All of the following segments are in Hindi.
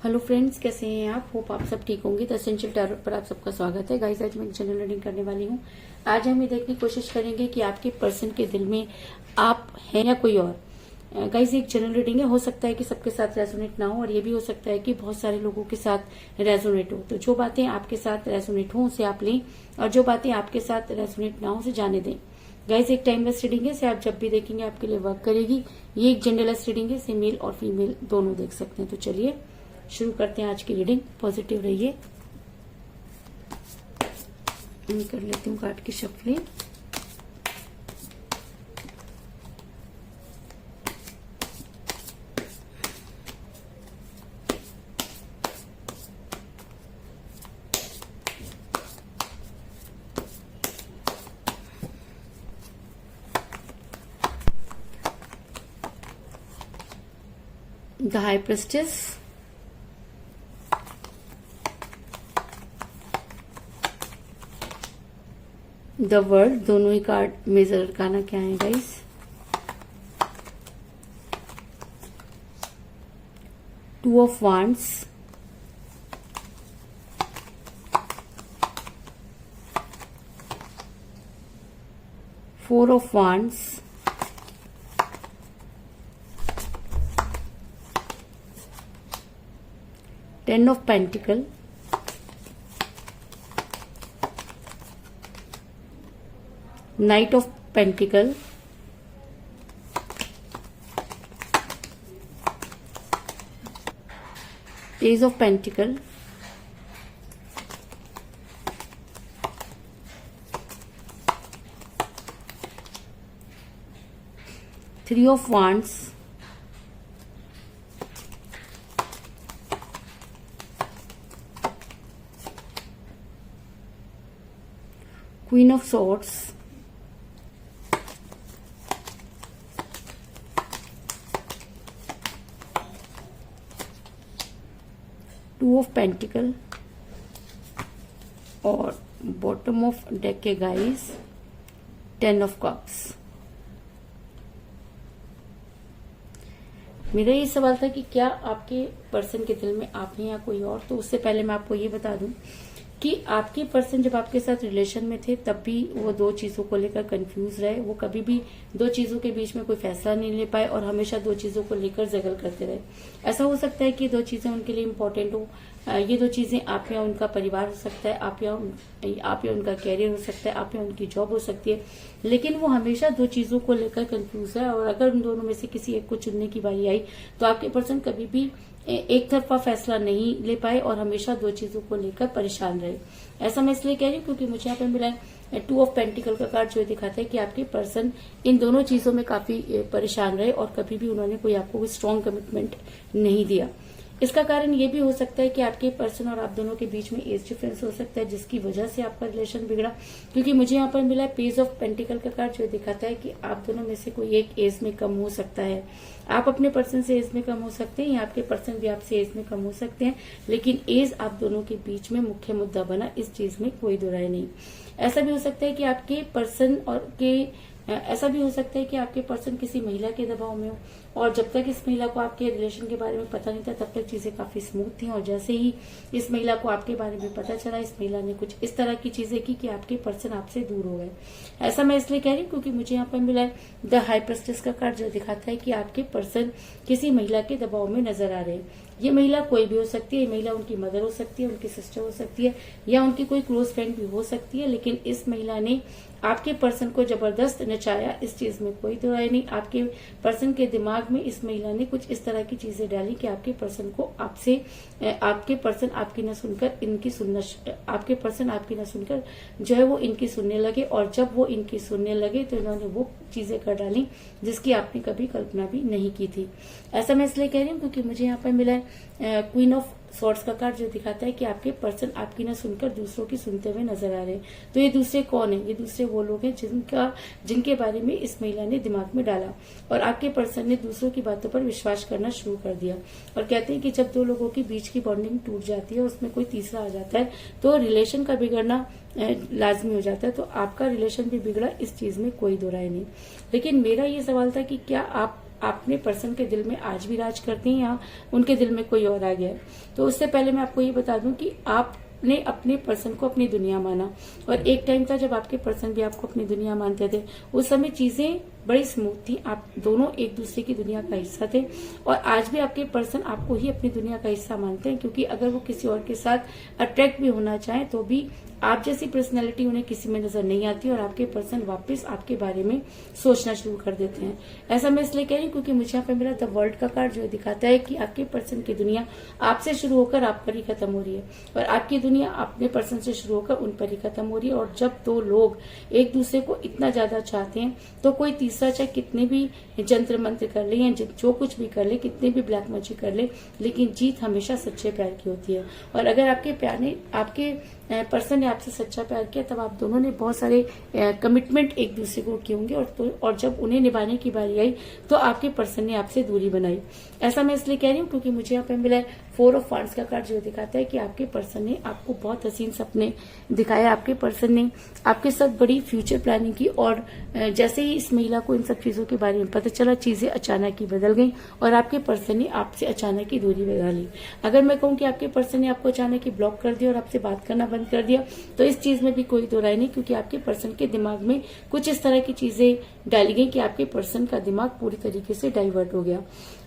हेलो फ्रेंड्स, कैसे हैं आप? होप आप सब ठीक होंगे। द एसेंशियल टैरोट पर आप सबका स्वागत है। गाइस, आज मैं जनरल रीडिंग करने वाली हूँ। आज हम ये देखने की कोशिश करेंगे कि आपके पर्सन के दिल में आप हैं या कोई और। गाइस, एक जनरल रीडिंग है। हो सकता है कि सबके साथ रेजोनेट ना हो, और ये भी हो सकता है कि बहुत सारे लोगों के साथ रेजोनेट हो। तो जो बातें आपके साथ रेजोनेट हो उसे आप लें, और जो बातें आपके साथ रेजोनेट ना हो उसे जाने दें। गाइस, एक टाइमलेस रीडिंग है, इसे आप जब भी देखेंगे आपके लिए वर्क करेगी। ये एक जेंडरलेस रीडिंग है, इसे मेल और फीमेल दोनों देख सकते हैं। तो चलिए शुरू करते हैं आज की रीडिंग। पॉजिटिव रहिए। कर लेती हूँ कार्ड की shuffling. The high prestige, the world. दोनों ही कार्ड मेजर अरकाना क्या है guys? Two of wands, four of wands, ten of pentacle, night of pentacle, page of pentacle, three of wands, queen of swords, two of pentacle, और बॉटम ऑफ डेक के गाइस टेन ऑफ कप्स। मेरा ये सवाल था कि क्या आपके पर्सन के दिल में आप हैं या कोई और। तो उससे पहले मैं आपको ये बता दूं कि आपके पर्सन जब आपके साथ रिलेशन में थे तब भी वो दो चीजों को लेकर कंफ्यूज रहे। वो कभी भी दो चीजों के बीच में कोई फैसला नहीं ले पाए, और हमेशा दो चीजों को लेकर जगल करते रहे। ऐसा हो सकता है कि दो चीजें उनके लिए इम्पोर्टेंट हो। ये दो चीजें आप या उनका परिवार हो सकता है, आप या उनका कैरियर हो सकता है, आप या उनकी जॉब हो सकती है। लेकिन वो हमेशा दो चीजों को लेकर कंफ्यूज है, और अगर उन दोनों में से किसी एक को चुनने की बारी आई तो आपके पर्सन कभी भी एक तरफा फैसला नहीं ले पाए और हमेशा दो चीजों को लेकर परेशान रहे। ऐसा मैं इसलिए कह रही हूँ क्योंकि मुझे यहाँ पे मिला है टू ऑफ पेंटिकल का कार्ड, जो दिखाता है कि आपके पर्सन इन दोनों चीजों में काफी परेशान रहे और कभी भी उन्होंने कोई आपको कोई स्ट्रॉन्ग कमिटमेंट नहीं दिया। इसका कारण ये भी हो सकता है कि आपके पर्सन और आप दोनों के बीच में एज डिफरेंस हो सकता है, जिसकी वजह से आपका रिलेशन बिगड़ा। क्योंकि मुझे यहाँ पर मिला है पेज ऑफ पेंटिकल का कार्ड, जो दिखाता है कि आप दोनों में से कोई एक एज में कम हो सकता है। आप अपने पर्सन से एज में कम हो सकते हैं, या आपके पर्सन भी आपसे एज में कम हो सकते हैं, लेकिन एज आप दोनों के बीच में मुख्य मुद्दा बना, इस चीज में कोई दो राय नहीं। ऐसा भी हो सकता है कि आपके पर्सन ऐसा भी हो सकता है कि आपके पर्सन किसी महिला के दबाव में हो, और जब तक इस महिला को आपके रिलेशन के बारे में पता नहीं था तब तक चीजें काफी स्मूथ थी, और जैसे ही इस महिला को आपके बारे में पता चला, इस महिला ने कुछ इस तरह की चीजें की कि आपके पर्सन आपसे दूर हो गए। ऐसा मैं इसलिए कह रही हूँ क्योंकि मुझे यहाँ पर मिला है द हाई प्रेस्टिस का कार्ड, जो दिखाता है कि आपके पर्सन किसी महिला के दबाव में नजर आ रहे हैं। ये महिला कोई भी हो सकती है। ये महिला उनकी मदर हो सकती है, उनकी सिस्टर हो सकती है, या उनकी कोई क्लोज फ्रेंड भी हो सकती है। लेकिन इस महिला ने आपके पर्सन को जबरदस्त नचाया, इस चीज में कोई दो राय नहीं। आपके पर्सन के दिमाग में इस महिला ने कुछ इस तरह की चीजें डाली कि आपके पर्सन को आपके पर्सन आपकी न सुनकर आपके पर्सन आपकी न सुनकर जो है वो इनकी सुनने लगे, और जब वो इनकी सुनने लगे तो इन्होंने वो चीजें कर डाली जिसकी आपने कभी कल्पना भी नहीं की थी। ऐसा मैं इसलिए कह रही हूँ क्योंकि मुझे यहाँ पर मिला है क्वीन ऑफ सॉर्ड्स का कार्ड, जो दिखाता है कि आपके पर्सन आपकी न सुनकर दूसरों की सुनते हुए नजर आ रहे हैं। तो ये दूसरे कौन है? ये दूसरे वो लोग हैं जिनके बारे में इस महिला ने दिमाग में डाला, और आपके पर्सन ने दूसरों की बातों पर विश्वास करना शुरू कर दिया। और कहते हैं कि जब दो लोगों के बीच की बॉन्डिंग टूट जाती है, उसमें कोई तीसरा आ जाता है, तो रिलेशन का बिगड़ना लाजमी हो जाता है। तो आपका रिलेशन भी बिगड़ा, इस चीज में कोई दो राय नहीं। लेकिन मेरा ये सवाल था कि क्या अपने पर्सन के दिल में आज भी राज करते हैं या उनके दिल में कोई और आ गया है। तो उससे पहले मैं आपको ये बता दूं कि आपने अपने पर्सन को अपनी दुनिया माना, और एक टाइम था जब आपके पर्सन भी आपको अपनी दुनिया मानते थे। उस समय चीजें बड़ी स्मूथ थी, आप दोनों एक दूसरे की दुनिया का हिस्सा थे, और आज भी आपके पर्सन आपको ही अपनी दुनिया का हिस्सा मानते हैं, क्योंकि अगर वो किसी और के साथ अट्रैक्ट भी होना चाहें तो भी आप जैसी पर्सनैलिटी उन्हें किसी में नजर नहीं आती, और आपके पर्सन वापस आपके बारे में सोचना शुरू कर देते हैं। ऐसा मैं इसलिए कह रही हूँ क्योंकि मुझे यहाँ पे मेरा द वर्ल्ड का कार्ड जो दिखाता है कि आपके पर्सन की दुनिया आपसे शुरू होकर आप पर ही खत्म हो रही है, और आपकी दुनिया अपने पर्सन से शुरू होकर उन पर ही खत्म हो रही है। और जब दो लोग एक दूसरे को इतना ज्यादा चाहते हैं तो कोई तीसरा चाहे कितने भी जंत्र मंत्र कर ले या जो कुछ भी कर ले, कितने भी ब्लैक मैजिक कर ले, लेकिन जीत हमेशा सच्चे प्यार की होती है। और अगर आपके पर्सन ने आपसे सच्चा प्यार किया, तब आप दोनों ने बहुत सारे कमिटमेंट एक दूसरे को किए होंगे, और जब उन्हें निभाने की बारी आई तो आपके पर्सन ने आपसे दूरी बनाई। ऐसा मैं इसलिए कह रही हूँ क्योंकि मुझे यहाँ पे मिला है 4 ऑफ वांड्स का कार्ड, जो दिखाता है कि आपके पर्सन ने आपको बहुत हसीन सपने दिखाए, आपके पर्सन ने आपके साथ बड़ी फ्यूचर प्लानिंग की, और जैसे ही इस महिला को इन सब चीजों के बारे में पता चला, चीजें अचानक ही बदल गई और आपके पर्सन ने आपसे अचानक ही दूरी बना ली। अगर मैं कहूँ कि आपके पर्सन ने आपको अचानक ही ब्लॉक कर दिया और आपसे बात करना बंद कर दिया, तो इस चीज में भी कोई दो राय नहीं, क्योंकि आपके पर्सन के दिमाग में कुछ इस तरह की चीजें डाली गई कि आपके पर्सन का दिमाग पूरी तरीके से डाइवर्ट हो गया।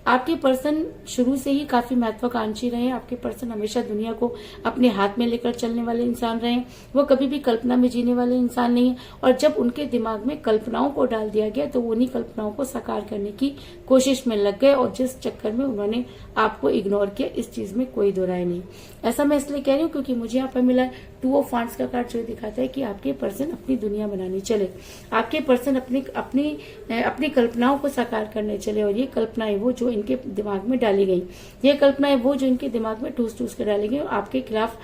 आपके पर्सन शुरू से ही काफी महत्वाकांक्षी रहे। आपके पर्सन हमेशा दुनिया को अपने हाथ में लेकर चलने वाले इंसान रहे। वो कभी भी कल्पना में जीने वाले इंसान नहीं है, और जब उनके दिमाग में कल्पनाओं को डाल दिया गया तो वो उन्हीं कल्पनाओं को साकार करने की कोशिश में लग गए, और जिस चक्कर में उन्होंने आपको इग्नोर किया, इस चीज में कोई दो राय नहीं। ऐसा मैं इसलिए कह रही हूँ क्योंकि मुझे यहाँ पर मिला 2 ऑफ वांड्स का कार्ड, जो दिखाता है कि आपके पर्सन अपनी दुनिया बनाने चले, आपके पर्सन अपनी कल्पनाओं को साकार करने चले, और ये कल्पनाएं वो जो इनके दिमाग में डाली गई, ये कल्पनाएं वो जो इनके दिमाग में ठूस ठूस कर डाली गई, और आपके खिलाफ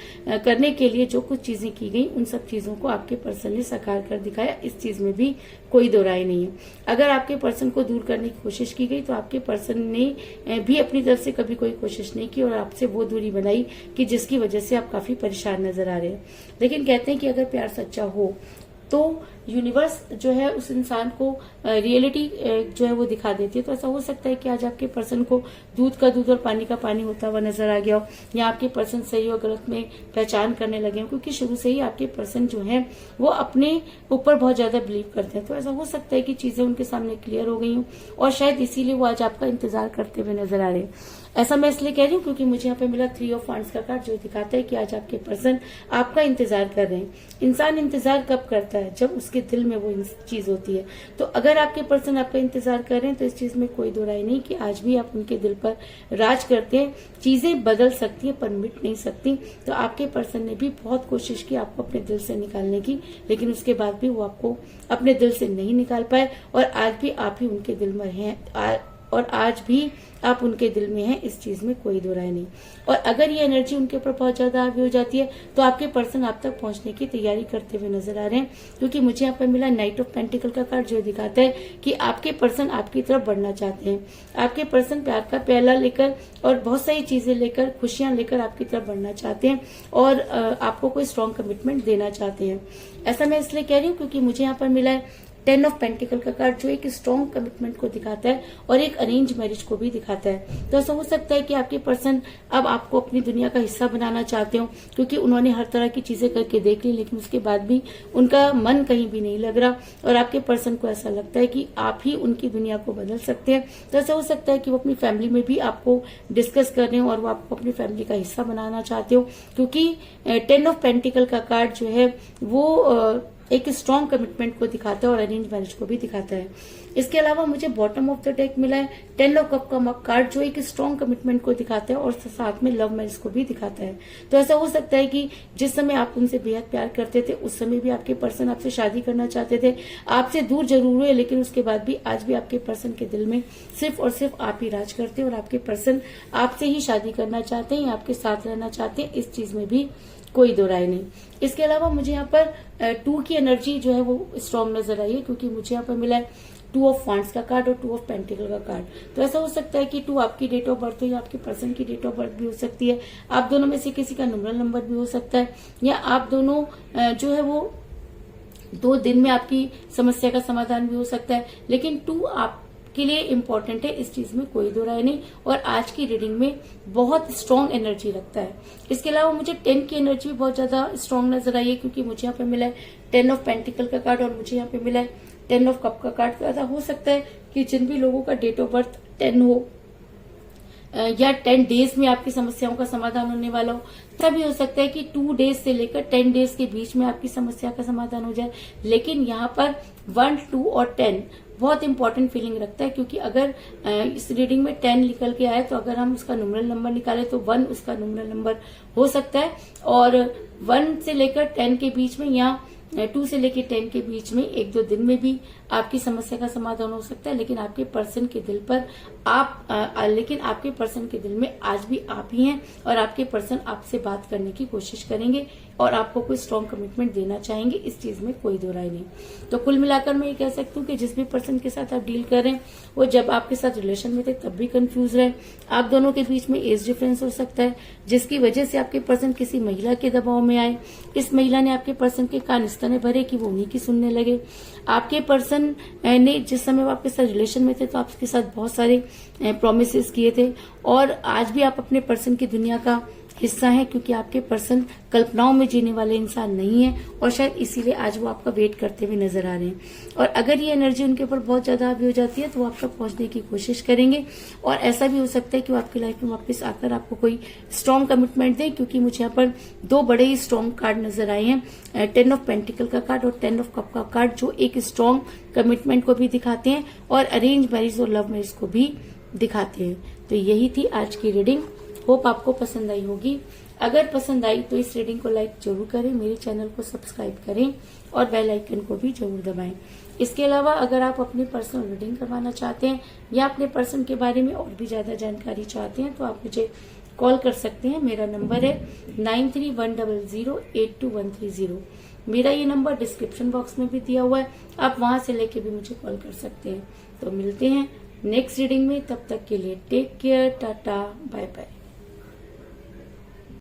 करने के लिए जो कुछ चीजें की गई, उन सब चीजों को आपके पर्सन ने साकार कर दिखाया। इस चीज में भी कोई दो राय नहीं है। अगर आपके पर्सन को दूर करने की कोशिश की गई तो आपके पर्सन ने भी अपनी तरफ से कभी कोई कोशिश नहीं की, और आपसे वो दूरी बनाई कि जिसकी वजह से आप काफी परेशान नजर आ रहे हैं। लेकिन कहते हैं कि अगर प्यार सच्चा हो तो यूनिवर्स जो है उस इंसान को रियलिटी जो है वो दिखा देती है। तो ऐसा हो सकता है कि आज आपके पर्सन को दूध का दूध और पानी का पानी होता हुआ नजर आ गया हो, या आपके पर्सन सही और गलत में पहचान करने लगे हो, क्योंकि शुरू से ही आपके पर्सन जो है वो अपने ऊपर बहुत ज्यादा बिलीव करते हैं। तो ऐसा हो सकता है कि चीजें उनके सामने क्लियर हो गई हूँ, और शायद इसीलिए वो आज आपका इंतजार करते हुए नजर आ रहे हैं। ऐसा मैं इसलिए कह रही हूँ क्योंकि मुझे यहाँ पे मिला 3 ऑफ वांड्स का कार्ड, जो दिखाता है कि आज आपके पर्सन आपका इंतजार कर रहे हैं। इंसान इंतजार कब करता है? जब उसके दिल में वो चीज होती है। तो अगर आपके पर्सन आपका इंतजार कर रहे हैं तो इस चीज में कोई दो राय नहीं कि आज भी आप उनके दिल पर राज करते हैं। चीजें बदल सकती है पर मिट नहीं सकती। तो आपके पर्सन ने भी बहुत कोशिश की आपको अपने दिल से निकालने की, लेकिन उसके बाद भी वो आपको अपने दिल से नहीं निकाल पाए, और आज भी आप ही उनके दिल में हैं, और आज भी आप उनके दिल में हैं। इस चीज में कोई दो राय नहीं। और अगर ये एनर्जी उनके ऊपर बहुत ज्यादा हावी हो जाती है तो आपके पर्सन आप तक पहुंचने की तैयारी करते हुए नजर आ रहे हैं, क्योंकि मुझे यहाँ पर मिला नाइट ऑफ पेंटिकल का कार्ड, जो दिखाता है कि आपके पर्सन आपकी तरफ बढ़ना चाहते हैं। आपके पर्सन प्यार का प्याला लेकर और बहुत सारी चीजें लेकर, खुशियां लेकर आपकी तरफ बढ़ना चाहते हैं, और आपको कोई स्ट्रॉन्ग कमिटमेंट देना चाहते हैं। ऐसा मैं इसलिए कह रही हूँ क्योंकि मुझे यहाँ पर मिला है 10 ऑफ पेंटिकल का कार्ड, जो एक स्ट्रॉन्ग कमिटमेंट को दिखाता है और एक अरेंज मैरिज को भी दिखाता है। तो ऐसा हो सकता है कि आपके पर्सन अब आपको अपनी दुनिया का हिस्सा बनाना चाहते हो, क्योंकि उन्होंने हर तरह की चीजें करके देख ली, लेकिन उसके बाद भी उनका मन कहीं भी नहीं लग रहा, और आपके पर्सन को ऐसा लगता है कि आप ही उनकी दुनिया को बदल सकते हैं। तो ऐसा हो सकता है कि वो अपनी फैमिली में भी आपको डिस्कस कर रहे हो और वो आपको अपनी फैमिली का हिस्सा बनाना चाहते हो, क्योंकि 10 ऑफ पेंटिकल का कार्ड जो है वो एक स्ट्रॉन्ग कमिटमेंट को दिखाता है और अरेंज मैरिज को भी दिखाता है। इसके अलावा मुझे बॉटम ऑफ द डेक मिला है 10 ऑफ कप का कार्ड, जो एक स्ट्रॉन्ग कमिटमेंट को दिखाता है और साथ में लव मैरिज को भी दिखाता है। तो ऐसा हो सकता है कि जिस समय आप उनसे बेहद प्यार करते थे, उस समय भी आपके पर्सन आपसे शादी करना चाहते थे। आपसे दूर जरूर हुए, लेकिन उसके बाद भी आज भी आपके पर्सन के दिल में सिर्फ और सिर्फ आप ही राज करते हैं, और आपके पर्सन आपसे ही शादी करना चाहते हैं या आपके साथ रहना चाहते हैं। इस चीज में भी कोई दो राय नहीं। इसके अलावा मुझे यहाँ पर 2 की एनर्जी जो है वो स्ट्रॉन्ग नजर आई है, क्योंकि मुझे यहाँ पर मिला है 2 ऑफ वांड्स का कार्ड और 2 ऑफ पेंटिकल का कार्ड। तो ऐसा हो सकता है कि 2 आपकी डेट ऑफ बर्थ हो या आपके पर्सन की डेट ऑफ बर्थ भी हो सकती है। आप दोनों में से किसी का न्यूमरल नंबर भी हो सकता है, या आप दोनों जो है वो 2 दिन में आपकी समस्या का समाधान भी हो सकता है। लेकिन 2 के लिए इम्पोर्टेंट है, इस चीज में कोई दो राय नहीं। और आज की रीडिंग में बहुत स्ट्रॉन्ग एनर्जी रखता है। इसके अलावा मुझे 10 की एनर्जी भी बहुत ज्यादा स्ट्रॉन्ग नजर आई है, क्योंकि मुझे यहाँ पे मिला है 10 ऑफ पेंटिकल का कार्ड और मुझे यहाँ पे मिला है 10 ऑफ कप का कार्ड। ऐसा हो सकता है कि जिन भी लोगों का डेट ऑफ बर्थ 10 हो या 10 डेज में आपकी समस्याओं का समाधान होने वाला हो, तभी हो सकता है कि 2 डेज से लेकर 10 डेज के बीच में आपकी समस्या का समाधान हो जाए। लेकिन यहाँ पर 1, 2 और 10 बहुत इंपॉर्टेंट फीलिंग रखता है, क्योंकि अगर इस रीडिंग में 10 निकल के आए तो अगर हम उसका न्यूमरल नंबर निकालें तो 1 उसका न्यूमरल नंबर हो सकता है। और 1 से लेकर 10 के बीच में या 2 से लेकर 10 के बीच में 1-2 दिन में भी आपकी समस्या का समाधान हो सकता है। लेकिन आपके पर्सन के दिल पर आपके पर्सन के दिल में आज भी आप ही हैं और आपके पर्सन आपसे बात करने की कोशिश करेंगे और आपको कोई स्ट्रॉन्ग कमिटमेंट देना चाहेंगे, इस चीज में कोई दो राय नहीं। तो कुल मिलाकर मैं ये कह सकती हूँ कि जिस भी पर्सन के साथ आप डील कर रहे हैं वो जब आपके साथ रिलेशन में थे तब भी कंफ्यूज रहे। आप दोनों के बीच में एज डिफरेंस हो सकता है, जिसकी वजह से आपके पर्सन किसी महिला के दबाव में आए। इस महिला ने आपके पर्सन के कान इस तरह भरे कि वो उन्हीं की सुनने लगे। आपके पर्सन ने जिस समय वो आपके साथ रिलेशन में थे तो आपके साथ बहुत सारे प्रोमिसेस किए थे और आज भी आप अपने पर्सन की दुनिया का हिस्सा है, क्योंकि आपके पर्सन कल्पनाओं में जीने वाले इंसान नहीं है और शायद इसीलिए आज वो आपका वेट करते हुए नजर आ रहे हैं। और अगर ये एनर्जी उनके ऊपर बहुत ज्यादा हावी हो जाती है तो वो आप तक पहुंचने की कोशिश करेंगे और ऐसा भी हो सकता है कि वो आपकी लाइफ में वापस आकर आपको कोई स्ट्रॉन्ग कमिटमेंट दे, क्योंकि मुझे यहाँ पर 2 बड़े ही स्ट्रॉन्ग कार्ड नजर आए हैं, 10 ऑफ पेंटिकल का कार्ड और 10 ऑफ कप का कार्ड, जो एक स्ट्रॉन्ग कमिटमेंट को भी दिखाते हैं और अरेंज मैरिज और लव मैरिज को भी दिखाते हैं। तो यही थी आज की रीडिंग। होप आपको पसंद आई होगी। अगर पसंद आई तो इस रीडिंग को लाइक जरूर करें, मेरे चैनल को सब्सक्राइब करें और बेल आइकन को भी जरूर दबाएं। इसके अलावा अगर आप अपनी पर्सनल रीडिंग करवाना चाहते हैं या अपने पर्सन के बारे में और भी ज्यादा जानकारी चाहते हैं तो आप मुझे कॉल कर सकते हैं। मेरा नंबर है 9310082130। मेरा ये नंबर डिस्क्रिप्शन बॉक्स में भी दिया हुआ है, आप वहां से लेके भी मुझे कॉल कर सकते हैं। तो मिलते हैं नेक्स्ट रीडिंग में, तब तक के लिए take care, tata, bye bye.